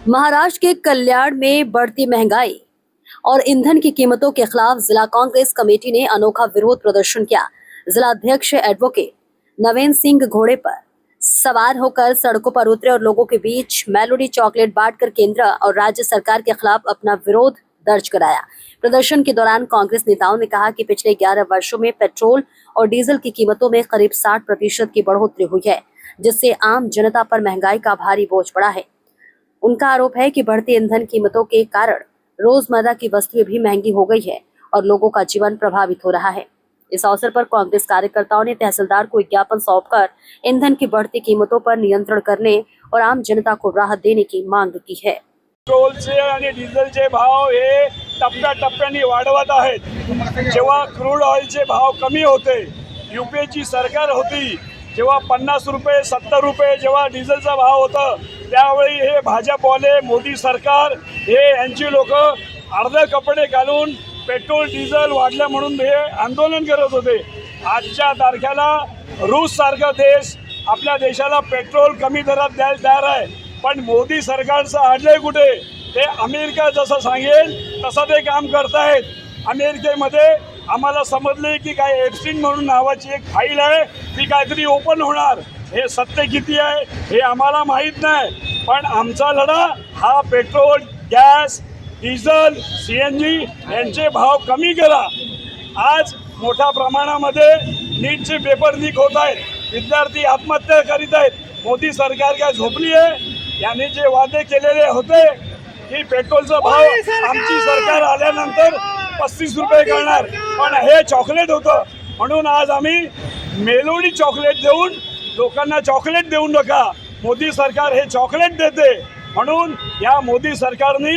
महाराष्ट्र के कल्याण में बढ़ती महंगाई और ईंधन की कीमतों के खिलाफ जिला कांग्रेस कमेटी ने अनोखा विरोध प्रदर्शन किया। जिला अध्यक्ष एडवोकेट नवीन सिंह घोड़े पर सवार होकर सड़कों पर उतरे और लोगों के बीच मेलोडी चॉकलेट बांटकर केंद्र और राज्य सरकार के खिलाफ अपना विरोध दर्ज कराया। प्रदर्शन के दौरान कांग्रेस नेताओं ने कहा कि पिछले 11 वर्षों में पेट्रोल और डीजल की कीमतों में करीब 60% की बढ़ोतरी हुई है, जिससे आम जनता पर महंगाई का भारी बोझ पड़ा है। उनका आरोप है कि बढ़ती ईंधन कीमतों के कारण रोजमर्रा की वस्तुएं भी महंगी हो गई है और लोगों का जीवन प्रभावित हो रहा है। इस अवसर पर कांग्रेस कार्यकर्ताओं ने तहसीलदार को ज्ञापन सौंपकर ईंधन की बढ़ती कीमतों पर नियंत्रण करने और आम जनता को राहत देने की मांग की है। पेट्रोलचे आणि डिझेलचे भाव हे टप्प्याटप्प्याने वाढवत आहेत। जेव्हा क्रूड ऑइलचे भाव कमी होते, यूपीएची सरकार होती, जेव्हा 50 रुपये 70 रुपये जेव्हा डिझेलचा भाव होता, त्यावेळी हे भाजपवाले मोदी सरकार हे यांची लोक अर्धे कपडे घालून पेट्रोल डिझेल वाढलं म्हणून हे आंदोलन करत होते। आजच्या तारखेला रूस सारखा देश आपल्या देशाला पेट्रोल कमी दरात द्यायला तयार आहे, पण मोदी सरकारचं अडलंय कुठे? ते अमेरिका जसं सांगेल तसं ते काम करतायत। अमेरिकेमध्ये आम्हाला समजले की काय एप्स्टीन म्हणून नावाची एक फाईल आहे, ती काहीतरी ओपन होणार। हे सत्य किती आहे हे आम्हाला माहीत नाही, पण आमचा लढा हा पेट्रोल, गॅस, डिझेल, सीएनजी यांचे भाव कमी करा। आज मोठ्या प्रमाणामध्ये नीटचे पेपर लीक होत आहेत, विद्यार्थी आत्महत्या करीत आहेत। मोदी सरकार काय झोपली आहे? यांनी जे वादे केलेले होते की पेट्रोलचा भाव आमची सरकार आल्यानंतर 35 रुपये करणार, पण हे चॉकलेट होतं। म्हणून आज आम्ही मेलोडी चॉकलेट देऊन लोकांना चॉकलेट देऊ नका, मोदी सरकार हे चॉकलेट देते। म्हणून या मोदी सरकारने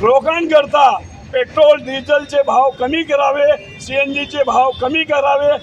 लोकांकरता पेट्रोल डिझेलचे भाव कमी करावे, सीएनजीचे भाव कमी करावे